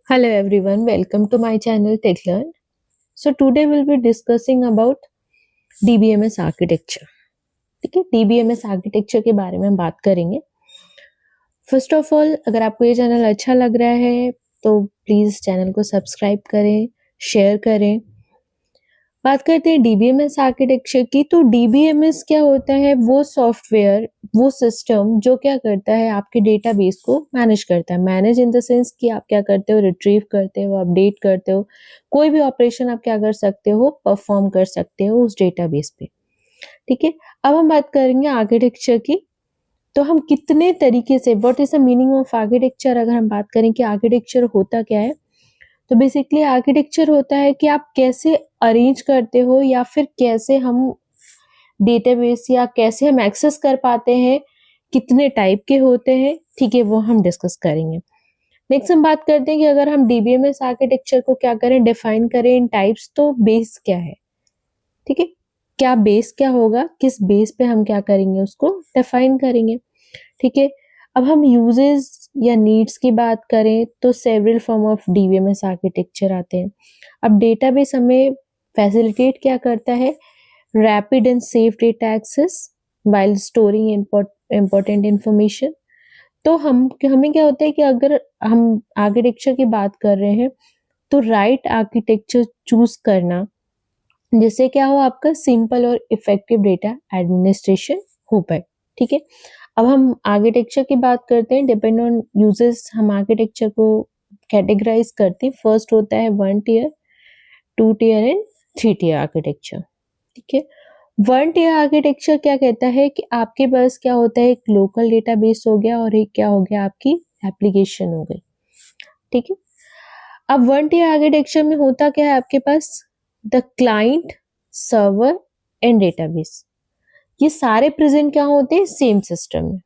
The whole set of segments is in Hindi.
Hello everyone, welcome to my channel TechLearn. So today we'll be discussing about DBMS architecture. ठीक है, DBMS architecture के बारे में हम बात करेंगे. फर्स्ट ऑफ ऑल, अगर आपको ये चैनल अच्छा लग रहा है तो प्लीज चैनल को सब्सक्राइब करें, शेयर करें. बात करते हैं डीबीएमएस आर्किटेक्चर की. तो डीबीएमएस क्या होता है? वो सॉफ्टवेयर, वो सिस्टम जो क्या करता है, आपके डेटाबेस को मैनेज करता है. मैनेज इन द सेंस कि आप क्या करते हो, रिट्रीव करते हो, अपडेट करते हो, कोई भी ऑपरेशन आप क्या कर सकते हो, परफॉर्म कर सकते हो उस डेटाबेस पे. ठीक है, अब हम बात करेंगे आर्किटेक्चर की. तो हम कितने तरीके से, what is the meaning of architecture, अगर हम बात करें कि आर्किटेक्चर होता क्या है, तो बेसिकली आर्किटेक्चर होता है कि आप कैसे अरेंज करते हो या फिर कैसे हम डेटाबेस या कैसे हम एक्सेस कर पाते हैं, कितने टाइप के होते हैं. ठीक है, वो हम डिस्कस करेंगे. नेक्स्ट हम बात करते हैं कि अगर हम डीबीएमएस आर्किटेक्चर को क्या करें, डिफाइन करें इन टाइप्स, तो बेस क्या है. ठीक है, क्या बेस क्या होगा, किस बेस पे हम क्या करेंगे, उसको डिफाइन करेंगे. ठीक है, अब हम यूजेस या नीड्स की बात करें तो several form of DBMS architecture आते हैं. अब डेटाबेस हमें फैसिलिटेट क्या करता है, rapid and safe data access while storing important information. तो हमें क्या होता है कि अगर हम आर्किटेक्चर की बात कर रहे हैं तो राइट आर्किटेक्चर चूज करना, जिससे क्या हो, आपका सिंपल और इफेक्टिव डेटा एडमिनिस्ट्रेशन हो पाए. ठीक है, अब हम आर्किटेक्चर की बात करते हैं. डिपेंड ऑन यूजेस हम आर्किटेक्चर को कैटेगराइज करते हैं. फर्स्ट होता है 1 tier, 2 tier and 3 tier architecture. ठीक है, 1 टियर आर्किटेक्चर क्या कहता है कि आपके पास क्या होता है, एक लोकल डेटाबेस हो गया और एक क्या हो गया, आपकी एप्लीकेशन हो गई. ठीक है, अब 1 टियर आर्किटेक्चर में होता क्या है, आपके पास the client, server and database, ये सारे प्रेजेंट क्या होते हैं, सेम सिस्टम में.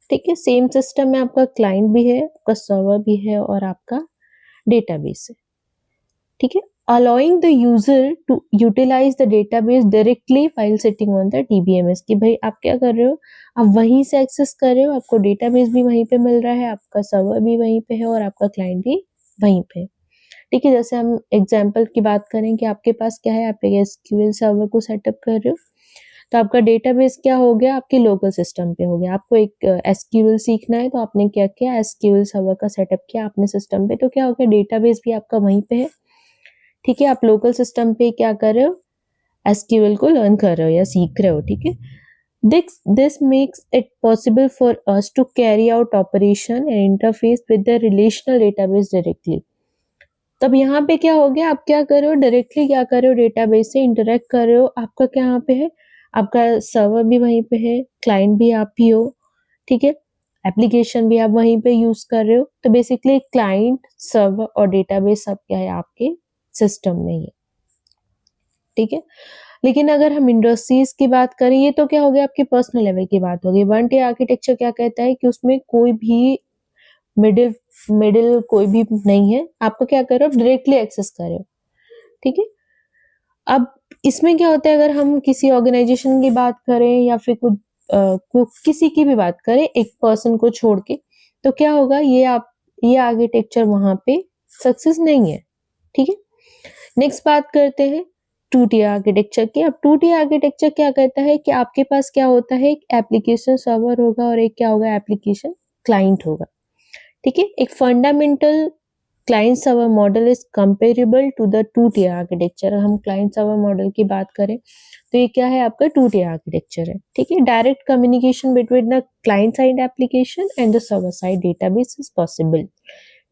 ठीक है, सेम सिस्टम में आपका क्लाइंट भी है, आपका सर्वर भी है और आपका डेटाबेस है. ठीक है, allowing the user to utilize the database directly while sitting on the DBMS. कि भाई आप क्या कर रहे हो, आप वहीं से एक्सेस कर रहे हो, आपको डेटाबेस भी वहीं पे मिल रहा है, आपका सर्वर भी वहीं पे है और आपका क्लाइंट भी वहीं पे है. ठीक है, जैसे हम एग्जांपल की बात करें कि आपके पास क्या है, आप एक एसक्यूएल सर्वर को सेटअप कर रहे हो, तो आपका डेटाबेस क्या हो गया, आपके लोकल सिस्टम पे हो गया. आपको एक एसक्यूएल सीखना है तो आपने क्या किया, एसक्यूएल सर्वर का सेटअप किया आपने सिस्टम पे, तो क्या हो गया, डेटाबेस भी आपका वहीं पे है. ठीक है, आप लोकल सिस्टम पे क्या कर रहे हो, एसक्यूएल को लर्न कर रहे हो या सीख रहे हो. ठीक है, this makes it possible for us to carry out operation and interface with the relational database directly. तब यहाँ पे क्या हो गया, आप क्या कर रहे हो, डायरेक्टली क्या कर रहे हो, डेटाबेस से इंटरेक्ट कर रहे हो. आपका क्या यहाँ पे है, आपका सर्वर भी वहीं पे है, क्लाइंट भी आप ही हो. ठीक है, एप्लीकेशन भी आप वहीं पे यूज कर रहे हो. तो बेसिकली क्लाइंट, सर्वर और डेटाबेस सब क्या है, आपके सिस्टम में ही. ठीक है, लेकिन अगर हम इंडस्ट्रीज की बात करें, ये तो क्या हो गया, आपकी पर्सनल लेवल की बात होगी. 1 टियर आर्किटेक्चर क्या कहता है कि उसमें कोई भी मिडिल मिडिल कोई भी नहीं है, आपको क्या कर रहे हो, डायरेक्टली एक्सेस कर रहे हो. ठीक है, अब इसमें क्या होता है, अगर हम किसी ऑर्गेनाइजेशन की बात करें या फिर किसी की भी बात करें, एक पर्सन को छोड़ के, तो क्या होगा, ये आर्किटेक्चर वहां पे सक्सेस नहीं है. ठीक है, नेक्स्ट बात करते हैं 2 टियर आर्किटेक्चर की. अब 2 टियर आर्किटेक्चर क्या कहता है कि आपके पास क्या होता है, एक एप्लीकेशन सर्वर होगा और एक क्या होगा, एप्लीकेशन क्लाइंट होगा. ठीक है, एक fundamental client server model is comparable to the 2 tier architecture. हम क्लाइंट सर्वर मॉडल की बात करें तो ये क्या है, आपका 2 टियर आर्किटेक्चर है. ठीक है, direct communication between the client side application and the server side database is possible.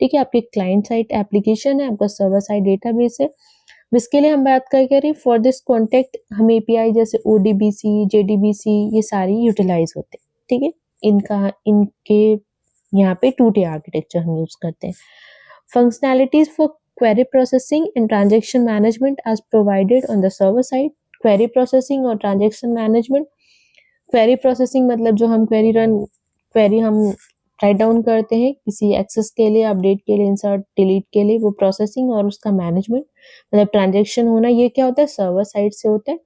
ठीक है, आपके क्लाइंट साइड एप्लीकेशन है, आपका सर्वर साइड डेटाबेस है. इसके लिए हम बात करें, फॉर दिस कॉन्टेक्ट हम एपीआई जैसे ओडीबीसी, जेडीबीसी, ये सारी यूटिलाइज होते हैं. ठीक है, इनके यहाँ पे 2 टियर आर्किटेक्चर हम यूज करते हैं. Functionalities for query processing and transaction management आज provided on the server side. Query processing और ट्रांजैक्शन मैनेजमेंट. क्वेरी प्रोसेसिंग मतलब जो हम क्वेरी हम राइट डाउन करते हैं किसी एक्सेस के लिए, अपडेट के लिए, इंसर्ट डिलीट के लिए, वो प्रोसेसिंग. और उसका मैनेजमेंट मतलब ट्रांजैक्शन होना, ये क्या होता है, सर्वर साइड से होता है.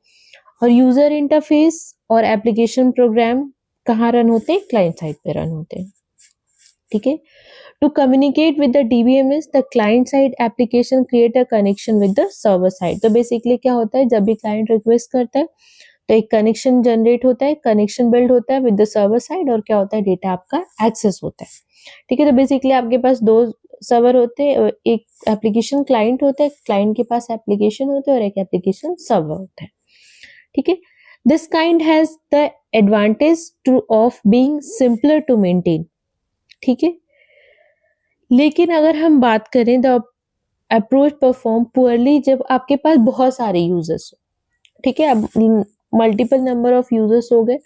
और यूजर इंटरफेस और एप्लीकेशन प्रोग्राम कहाँ रन होते हैं, क्लाइंट साइड पे रन होते हैं. ठीक है, To communicate with the DBMS, the client side application create a connection with the server side. तो basically क्या होता है, जब भी client request करता है तो एक कनेक्शन जनरेट होता है, कनेक्शन बिल्ड होता है विद द सर्वर साइड, और क्या होता है, डेटा आपका एक्सेस होता है. ठीक है, तो बेसिकली आपके पास दो सर्वर होते हैं, एक एप्लीकेशन क्लाइंट होता है, क्लाइंट के पास एप्लीकेशन होता है, और एक एप्लीकेशन सर्वर होता है. ठीक है, this kind has the advantage to of being simpler to maintain. ठीक है, लेकिन अगर हम बात करें द अप्रोच परफॉर्म पुअरली जब आपके पास बहुत सारे यूजर्स हो. ठीक है, अब मल्टीपल नंबर ऑफ यूजर्स हो गए.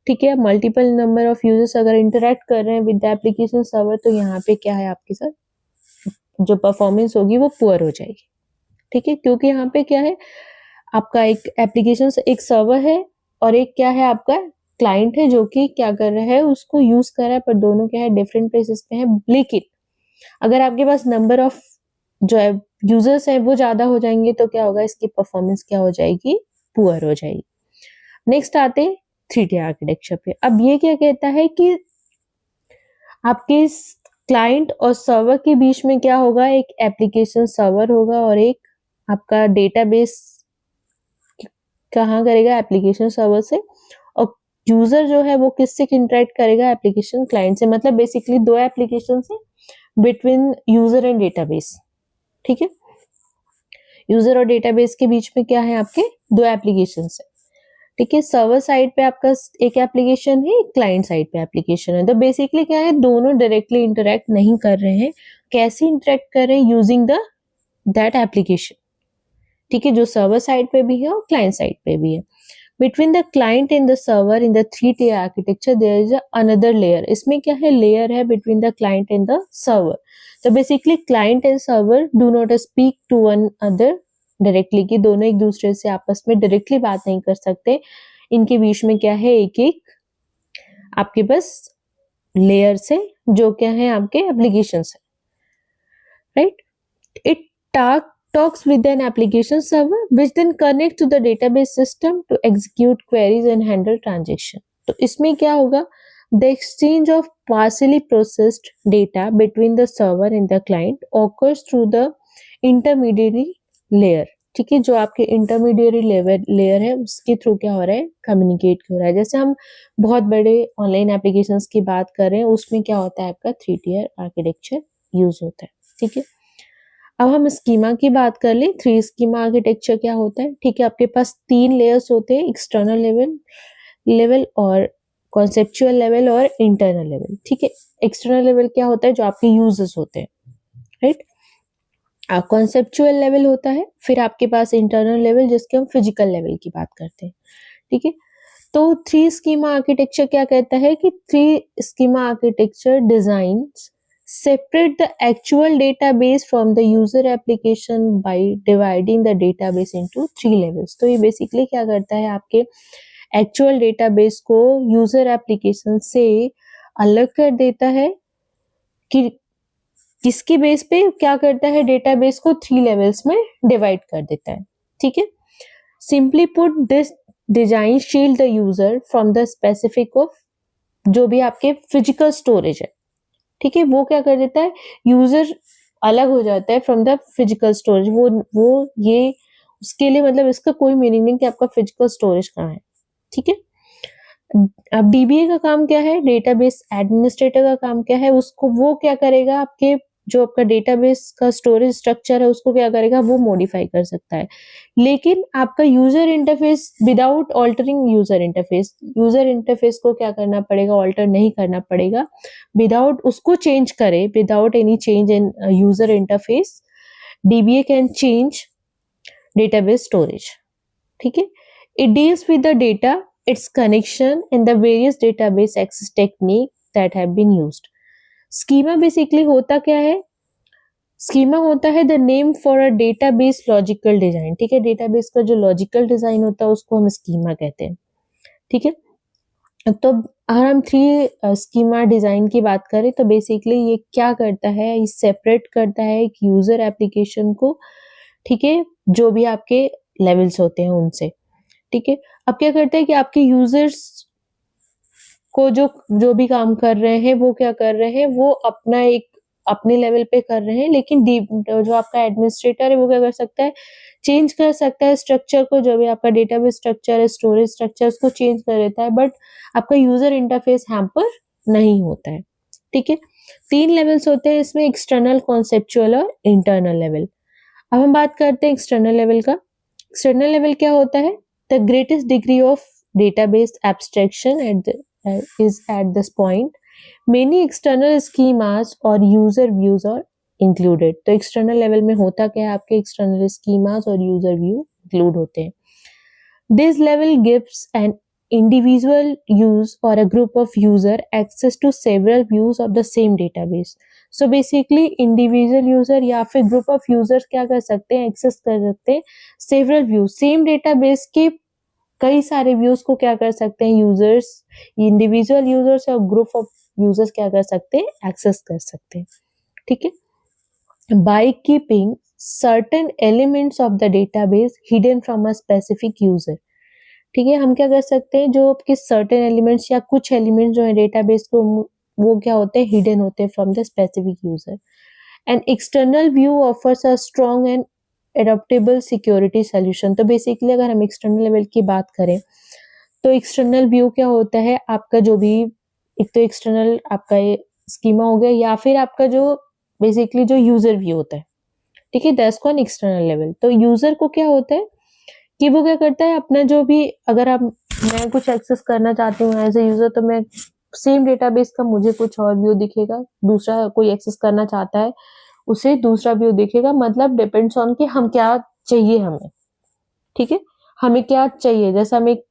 ठीक है, मल्टीपल नंबर ऑफ यूजर्स अगर इंटरेक्ट कर रहे हैं विद द एप्लीकेशन सर्वर, तो यहाँ पे क्या है, आपके साथ जो परफॉर्मेंस होगी वो पुअर हो जाएगी. ठीक है, क्योंकि यहाँ पे क्या है, आपका एक एप्लीकेशन एक सर्वर है और एक क्या है, आपका क्लाइंट है, जो कि क्या कर रहा है, उसको यूज कर रहा है, पर दोनों क्या है, डिफरेंट प्लेसेस पे है. लेकिन अगर आपके पास नंबर ऑफ जो है यूजर्स है वो ज्यादा हो जाएंगे, तो क्या होगा, इसकी परफॉर्मेंस क्या हो जाएगी, पुअर हो जाएगी. नेक्स्ट आते हैं 3D आर्किटेक्चर पे. अब ये क्या कहता है कि आपके क्लाइंट और सर्वर के बीच में क्या होगा, एक एप्लीकेशन सर्वर होगा और एक आपका डेटाबेस कहाँ करेगा, एप्लीकेशन सर्वर से, और यूजर जो है वो किससे इंटरेक्ट करेगा, एप्लीकेशन क्लाइंट से. मतलब बेसिकली दो एप्लीकेशन से बिटवीन यूजर एंड डेटाबेस. ठीक है, यूजर और डेटाबेस के बीच में क्या है, आपके दो एप्लीकेशन है. ठीक है, सर्वर साइड पे आपका एक एप्लीकेशन है, क्लाइंट साइड पे एप्लीकेशन है. तो बेसिकली क्या है, दोनों डायरेक्टली इंटरेक्ट नहीं कर रहे हैं. कैसे इंटरेक्ट कर रहे हैं, यूजिंग द दैट एप्लीकेशन. ठीक है, जो सर्वर साइड पे भी है और क्लाइंट साइड पे भी है. Between the client and the server in the 3 tier architecture there is another layer. इसमें क्या है, लेयर है between the client and the server. तो basically client and server do not speak to one other directly, कि दोनों एक दूसरे से आपस में डायरेक्टली बात नहीं कर सकते. इनके बीच में क्या है, एक एक आपके पास लेयर से जो क्या है, आपके एप्लीकेशन है. Right, it talks with an application server which then connects to the database system to execute queries and handle transaction. तो इसमें क्या होगा, the exchange of partially processed data between the server and the client occurs through the intermediary layer. ठीक है, जो आपके इंटरमीडिएरी लेयर है उसके थ्रू क्या हो रहा है, कम्युनिकेट हो रहा है. जैसे हम बहुत बड़े ऑनलाइन एप्लीकेशंस की बात कर रहे हैं, उसमें क्या होता है, आपका 3 tier आर्किटेक्चर यूज होता है. ठीक है, अब हम स्कीमा की बात कर लें. 3 स्कीमा आर्किटेक्चर क्या होता है. ठीक है, आपके पास 3 लेयर्स होते हैं, एक्सटर्नल लेवल और कॉन्सेप्चुअल लेवल और इंटरनल लेवल. ठीक है, एक्सटर्नल लेवल क्या होता है, जो आपके यूजर्स होते हैं. राइट, कॉन्सेप्चुअल लेवल होता है, फिर आपके पास इंटरनल लेवल जिसके हम फिजिकल लेवल की बात करते हैं. ठीक है, तो 3 स्कीमा आर्किटेक्चर क्या कहता है कि 3 schema architecture designs separate the actual database from the user application by dividing the database into 3 levels. तो ये बेसिकली क्या करता है, आपके एक्चुअल डेटाबेस को यूजर एप्लीकेशन से अलग कर देता है, कि किसके बेस पे क्या करता है, डेटाबेस को 3 लेवल्स में डिवाइड कर देता है. ठीक है, simply put this design shield the user from the specific of जो भी आपके फिजिकल स्टोरेज है. ठीक है, वो क्या कर देता है, यूजर अलग हो जाता है फ्रॉम द फिजिकल स्टोरेज. वो ये उसके लिए मतलब इसका कोई मीनिंग नहीं कि आपका फिजिकल स्टोरेज कहाँ है. ठीक है, अब डीबीए का काम क्या है, डेटाबेस एडमिनिस्ट्रेटर का काम क्या है, उसको वो क्या करेगा, आपके जो आपका डेटाबेस का स्टोरेज स्ट्रक्चर है उसको क्या करेगा, वो मॉडिफाई कर सकता है. लेकिन आपका user interface without altering user interface को क्या करना पड़ेगा, ऑल्टर नहीं करना पड़ेगा. विदाउट उसको चेंज करे, without any change in user interface, dBA can change database storage. ठीक है, it deals with the data, its connection and the various database access technique that have been used. Schema basically होता क्या है, schema होता है the name for a database logical design. ठीक है, database का जो logical design होता है उसको हम schema कहते हैं. ठीक है, तो अगर हम 3 schema डिजाइन की बात करें तो बेसिकली ये क्या करता है, ये सेपरेट करता है एक यूजर एप्लीकेशन को. ठीक है, जो भी आपके लेवल्स होते हैं उनसे. ठीक है, अब क्या करते हैं कि आपके यूजर्स को जो भी काम कर रहे हैं वो क्या कर रहे हैं, वो अपना एक अपने लेवल पे कर रहे हैं, लेकिन जो आपका एडमिनिस्ट्रेटर है वो क्या कर सकता है, चेंज कर सकता है स्ट्रक्चर को, जो भी आपका डेटाबेस स्ट्रक्चर है, स्टोरेज स्ट्रक्चर, उसको चेंज कर देता है, बट आपका यूजर इंटरफेस हैम्पर नहीं होता है। ठीक है, 3 लेवल्स होते हैं इसमें, एक्सटर्नल, कॉन्सेप्चुअल और इंटरनल लेवल। अब हम बात करते हैं एक्सटर्नल लेवल का। एक्सटर्नल लेवल क्या होता है? The greatest degree of database abstraction is at this point. Many external schemas और user views are included. तो external level में होता क्या है, आपके external schemas और user view include होते हैं. This level gives an individual use or a group of user access to several views of the same database. So basically individual user या फिर group of users क्या कर सकते हैं, access कर सकते हैं several views, same database के कई सारे व्यूज को क्या कर सकते हैं यूजर्स, इंडिविजुअल यूजर्स और ग्रुप ऑफ यूजर्स क्या कर सकते हैं, एक्सेस कर सकते हैं। ठीक है, by keeping certain elements of the database hidden from a specific user. ठीक है, हम क्या कर सकते हैं, जो आपके सर्टेन एलिमेंट्स या कुछ एलिमेंट्स जो है डेटाबेस को, वो क्या होते हैं, हिडन होते हैं from the specific user. And external view offers a strong and adaptable security solution. तो बेसिकली अगर हम एक्सटर्नल लेवल की बात करें तो एक्सटर्नल व्यू क्या होता है, आपका जो भी, एक तो एक्सटर्नल आपका ये स्कीमा हो गया, या फिर आपका जो बेसिकली जो यूजर व्यू होता है। ठीक है, दैट्स कॉल्ड एक्सटर्नल लेवल। तो यूजर को क्या होता है कि वो क्या करता है, अपना जो भी, अगर आप, मैं कुछ एक्सेस करना चाहती हूँ एज ए यूजर, तो मैं सेम डेटाबेस का मुझे कुछ और व्यू दिखेगा, दूसरा कोई एक्सेस करना चाहता है उसे दूसरा व्यू दिखेगा, मतलब डिपेंड्स ऑन कि हम क्या चाहिए हमें। ठीक है, हमें क्या चाहिए, जैसे हम एक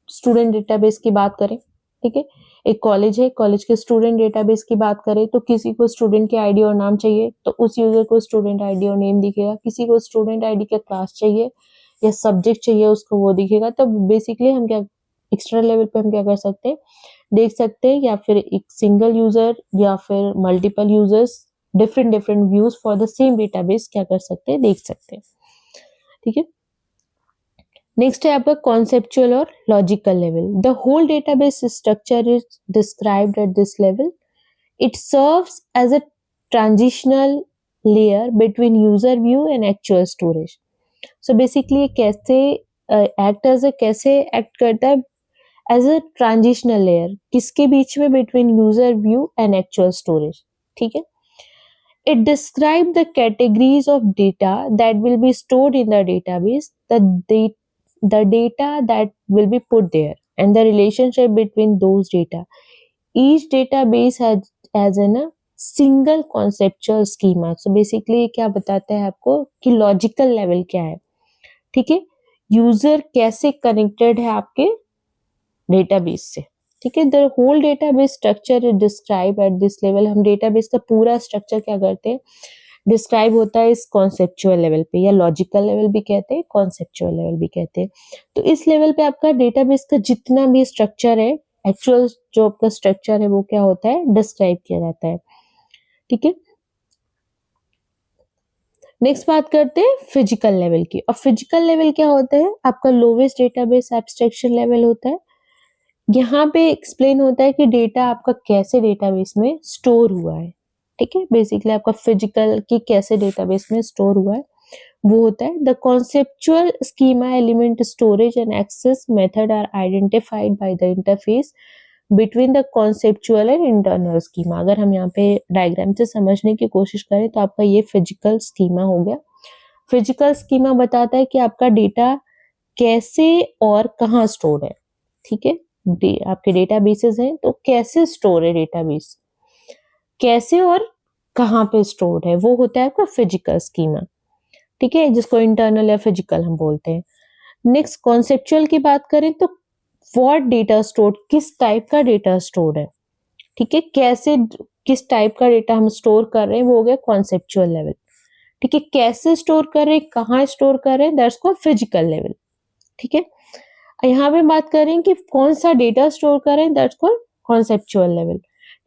स्टूडेंट डेटाबेस की बात करें, ठीक है, एक कॉलेज है, कॉलेज के स्टूडेंट डेटाबेस की बात करें, तो किसी को स्टूडेंट के आईडी और नाम चाहिए तो उस यूजर को स्टूडेंट आईडी और नेम दिखेगा, किसी को स्टूडेंट आईडी का क्लास चाहिए या सब्जेक्ट चाहिए उसको वो दिखेगा। तो बेसिकली हम क्या, एक्सटर्नल लेवल पे हम क्या कर सकते हैं, देख सकते हैं, या फिर एक सिंगल यूजर या फिर multiple users different different views for the same database क्या कर सकते हैं, देख सकते हैं। ठीक है, नेक्स्ट है आपका कॉन्सेप्चुअल और logical level. The whole database structure is described at this level. It serves as a transitional layer between user view and actual storage. So basically कैसे कैसे एक्ट करता है, एज अ ट्रांजिशनल लेयर, किसके बीच में, between user view and actual storage. ठीक है, it describes the categories of data that will be stored in the database, the data that will be put there, and the relationship between those data. Each database has a single conceptual schema. So basically क्या बताता है आपको कि लॉजिकल लेवल क्या है। ठीक है, यूजर कैसे कनेक्टेड है आपके डेटाबेस से। ठीक है, the whole database structure is describe at this level. हम डेटाबेस का पूरा स्ट्रक्चर क्या करते हैं, डिस्क्राइब होता है इस कॉन्सेप्चुअल लेवल पे, या लॉजिकल लेवल भी कहते हैं, कॉन्सेप्चुअल लेवल भी कहते हैं। तो इस लेवल पे आपका डेटाबेस का जितना भी स्ट्रक्चर है, एक्चुअल जो आपका स्ट्रक्चर है वो क्या होता है, डिस्क्राइब किया जाता है। ठीक है, नेक्स्ट बात करते हैं फिजिकल लेवल की। और फिजिकल लेवल क्या होता है, आपका लोवेस्ट डेटाबेस एब्स्ट्रैक्शन लेवल होता है। यहाँ पे एक्सप्लेन होता है कि डेटा आपका कैसे डेटाबेस में स्टोर हुआ है। ठीक है, बेसिकली आपका फिजिकल की कैसे डेटाबेस में स्टोर हुआ है वो होता है। The conceptual schema element storage and access method are identified by the interface between the conceptual and internal schema. अगर हम यहाँ पे डायग्राम से समझने की कोशिश करें तो आपका ये फिजिकल स्कीमा हो गया। फिजिकल स्कीमा बताता है कि आपका डेटा कैसे और कहाँ स्टोर है। ठीक है, आपके डेटाबेसेस हैं तो कैसे स्टोर है डेटाबेस, कैसे और कहाँ पे स्टोर है, वो होता है आपका फिजिकल स्कीमा। ठीक है, जिसको इंटरनल या फिजिकल हम बोलते हैं। नेक्स्ट कॉन्सेप्चुअल की बात करें तो व्हाट डेटा स्टोर, किस टाइप का डेटा स्टोर है। ठीक है, कैसे, किस टाइप का डेटा हम स्टोर कर रहे हैं, वो हो गया कॉन्सेप्चुअल लेवल। ठीक है, कैसे स्टोर कर रहे हैं, कहाँ स्टोर कर रहे हैं, दैट्स कॉल्ड फिजिकल लेवल। ठीक है, यहाँ पे बात करें कि कौन सा डेटा स्टोर करें, दैट्स कॉल्ड कॉन्सेप्चुअल लेवल।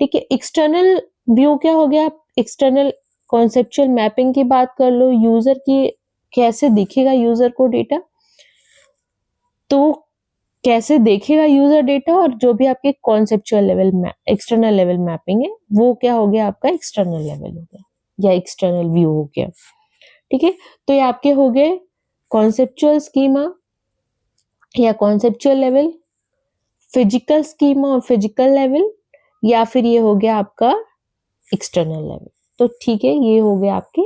ठीक है, एक्सटर्नल व्यू क्या हो गया, एक्सटर्नल कॉन्सेप्चुअल मैपिंग की बात कर लो, यूजर की कैसे दिखेगा यूजर को डेटा, तो कैसे देखेगा यूजर डेटा, और जो भी आपके conceptual level external level mapping है वो क्या हो गया, आपका एक्सटर्नल लेवल हो गया या एक्सटर्नल व्यू हो गया। ठीक है, तो ये आपके हो गए कॉन्सेप्चुअल स्कीमा या कॉन्सेप्चुअल लेवल, फिजिकल स्कीमा और फिजिकल लेवल, या फिर ये हो गया आपका एक्सटर्नल लेवल। तो ठीक है, ये हो गया आपके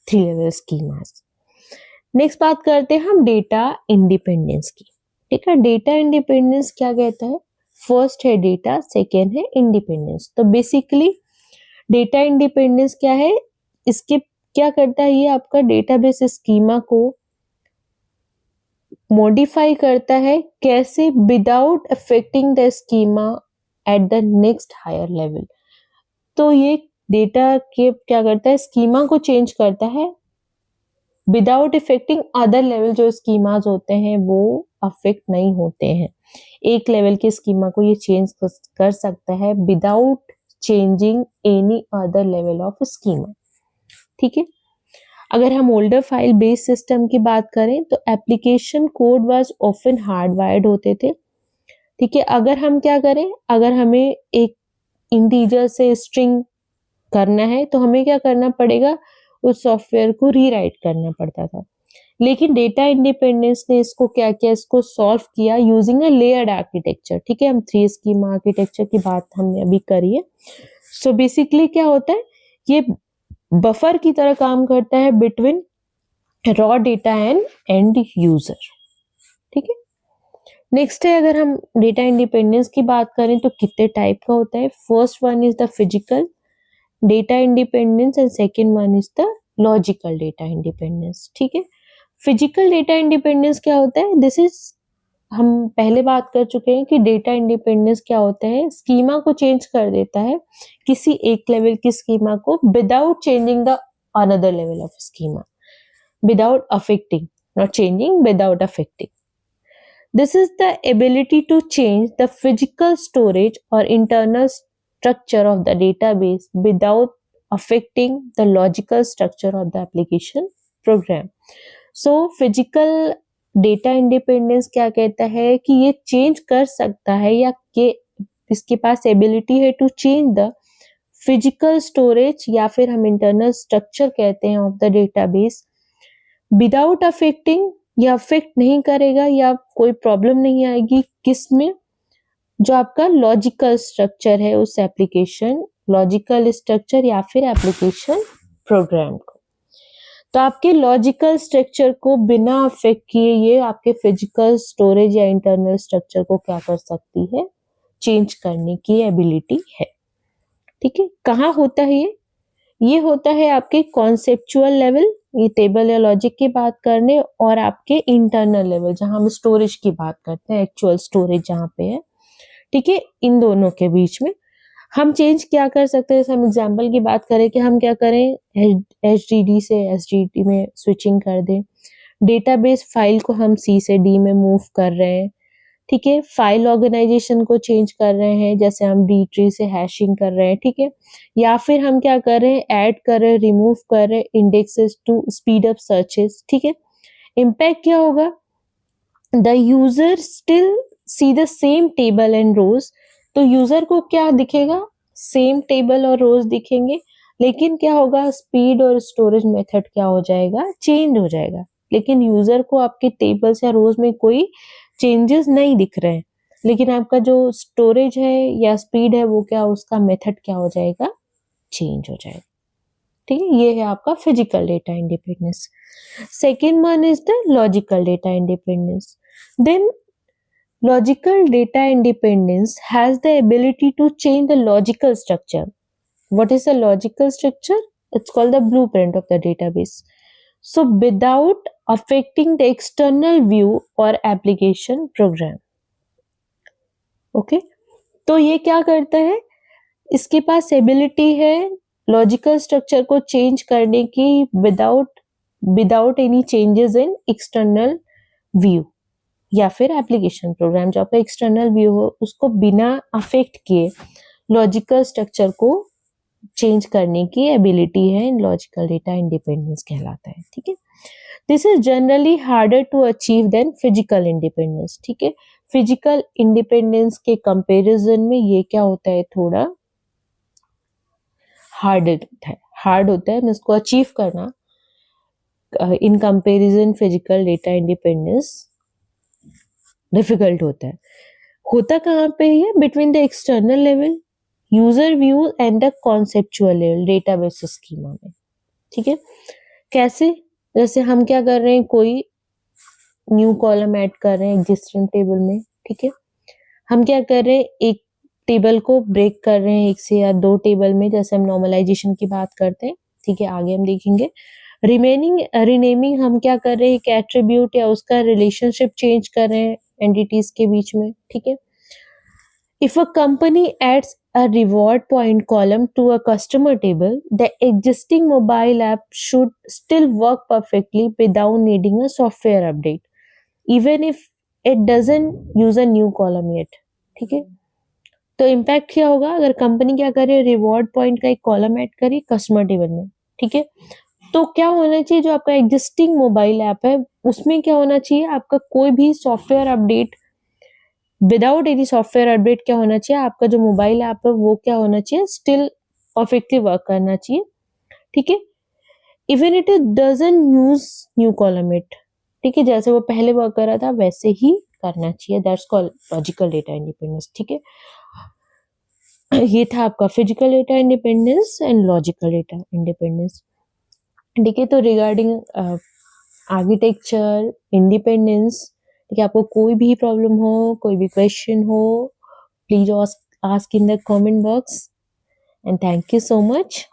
3 लेवल स्कीमास। नेक्स्ट बात करते हैं हम डेटा इंडिपेंडेंस की। ठीक है, डेटा इंडिपेंडेंस क्या कहता है, फर्स्ट है डेटा, सेकेंड है इंडिपेंडेंस। तो बेसिकली डेटा इंडिपेंडेंस क्या है, इसके क्या करता है, ये आपका डेटाबेस स्कीमा को मॉडिफाई करता है, कैसे, without affecting the schema at the next higher level. तो ये डेटा के क्या करता है, स्कीमा को चेंज करता है विदाउट इफेक्टिंग अदर लेवल। जो स्कीमाज होते हैं वो अफेक्ट नहीं होते हैं, एक लेवल के स्कीमा को ये चेंज कर सकता है without changing any other level of schema. ठीक है, अगर हम ओल्डर फाइल बेस्ड सिस्टम की बात करें तो application code was often hardwired होते थे। ठीक है, अगर हम क्या करें, अगर हमें एक इंटीजर से स्ट्रिंग करना है तो हमें क्या करना पड़ेगा, उस सॉफ्टवेयर को रीराइट करना पड़ता था। लेकिन डेटा इंडिपेंडेंस ने इसको क्या किया, इसको सॉल्व किया यूजिंग अ लेयर्ड आर्किटेक्चर। ठीक है, हम 3 स्कीमा आर्किटेक्चर की बात हमने अभी करी है। सो बेसिकली क्या होता है, ये बफर की तरह काम करता है between raw data and and user. ठीक है, नेक्स्ट है, अगर हम डेटा इंडिपेंडेंस की बात करें तो कितने टाइप का होता है। First one is the physical data independence and second one is the logical data independence. ठीक है, फिजिकल डेटा इंडिपेंडेंस क्या होता है, दिस इज, हम पहले बात कर चुके हैं कि डेटा इंडिपेंडेंस क्या होता है, स्कीमा को चेंज कर देता है, किसी एक लेवल की स्कीमा को without changing the another level of schema, without affecting, not changing, without affecting. This is the ability to change the physical storage or internal structure of the database without affecting the logical structure of the application program. So physical data independence क्या कहता है कि ये change कर सकता है या कि इसके पास ability है to change the physical storage या फिर हम internal structure कहते हैं of the database without affecting, या अफेक्ट नहीं करेगा या कोई प्रॉब्लम नहीं आएगी किसमें, जो आपका लॉजिकल स्ट्रक्चर है उस एप्लीकेशन, लॉजिकल स्ट्रक्चर या फिर एप्लीकेशन प्रोग्राम को। तो आपके लॉजिकल स्ट्रक्चर को बिना अफेक्ट किए ये आपके फिजिकल स्टोरेज या इंटरनल स्ट्रक्चर को क्या कर सकती है, चेंज करने की एबिलिटी है। ठीक है, कहाँ होता है ये होता है आपके कॉन्सेप्चुअल लेवल, ये टेबल या लॉजिक की बात करने, और आपके इंटरनल लेवल जहां हम स्टोरेज की बात करते हैं, एक्चुअल स्टोरेज जहां पे है। ठीक है, इन दोनों के बीच में हम चेंज क्या कर सकते हैं, जैसे हम एग्जांपल की बात करें कि हम क्या करें, HDD से SDD में स्विचिंग कर दें, डेटाबेस फाइल को हम C से D में मूव कर रहे हैं। ठीक है, फाइल ऑर्गेनाइजेशन को चेंज कर रहे हैं, जैसे हम डी ट्री से हैशिंग कर रहे हैं। ठीक है, या फिर हम क्या कर रहे हैं, ऐड कर रहे हैं, रिमूव कर रहे हैं indexes to speed up searches. ठीक है, इम्पैक्ट क्या होगा, the user still see the same table and rows. तो यूजर को क्या दिखेगा, सेम टेबल और रोज दिखेंगे, लेकिन क्या होगा, स्पीड और स्टोरेज मेथड क्या हो जाएगा, चेंज हो जाएगा। लेकिन यूजर को आपके टेबल्स या रोज में कोई चेंजेस नहीं दिख रहे हैं, लेकिन आपका जो स्टोरेज है या स्पीड है वो क्या, उसका मेथड क्या हो जाएगा, चेंज हो जाएगा। ठीक है, ये है आपका physical data independence. Second one is the logical data independence. Then logical data independence has the ability to change the logical structure. What is the logical structure, it's called the blueprint of the database, so without affecting the external view or application program. Okay, तो ये क्या करता है, इसके पास एबिलिटी है लॉजिकल स्ट्रक्चर को चेंज करने की without any changes in external view या फिर एप्लीकेशन प्रोग्राम। जो आपका एक्सटर्नल व्यू हो उसको बिना अफेक्ट किए लॉजिकल स्ट्रक्चर को चेंज करने की एबिलिटी है, लॉजिकल डेटा इंडिपेंडेंस कहलाता है। ठीक है, this is generally harder to achieve than physical independence. ठीक है, फिजिकल इंडिपेंडेंस के कंपैरिजन में ये क्या होता है, थोड़ा हार्ड होता है इसको अचीव करना in comparison physical data independence difficult होता कहाँ पे है, between the external level user view and the conceptual level database schema में। ठीक है, कैसे, जैसे हम क्या कर रहे हैं, कोई न्यू कॉलम ऐड कर रहे हैं एग्जिस्टिंग टेबल में। ठीक है, हम क्या कर रहे हैं, एक टेबल को ब्रेक कर रहे हैं एक से या दो टेबल में, जैसे हम नॉर्मलाइजेशन की बात करते हैं। ठीक है, आगे हम देखेंगे। रीनेमिंग हम क्या कर रहे हैं, एक एट्रीब्यूट या उसका रिलेशनशिप चेंज कर रहे हैं एंटिटीज के बीच में। ठीक है, if a company adds a reward point column to a customer table, the existing mobile app should still work perfectly without needing a software update, even if it doesn't use a new column yet. ठीक है, तो इम्पैक्ट क्या होगा, अगर कंपनी क्या करे, रिवॉर्ड पॉइंट का एक कॉलम ऐड करे कस्टमर टेबल में। ठीक है, तो क्या होना चाहिए, जो आपका एग्जिस्टिंग मोबाइल ऐप है उसमें क्या होना चाहिए, आपका कोई भी software update, without any software update क्या होना चाहिए, आपका जो मोबाइल ऐप है वो क्या होना चाहिए, स्टिल परफेक्टली वर्क करना चाहिए। ठीक है, even it doesn't use new column it. ठीक है, जैसे वो पहले वर्क कर रहा था वैसे ही करना चाहिए, that's called logical data independence. ठीक है, ये था आपका physical data independence and logical data independence. ठीक है, तो रिगार्डिंग आर्किटेक्चर इंडिपेंडेंस, ठीक है, आपको कोई भी प्रॉब्लम हो, कोई भी क्वेश्चन हो, please ask in the comment box and thank you so much.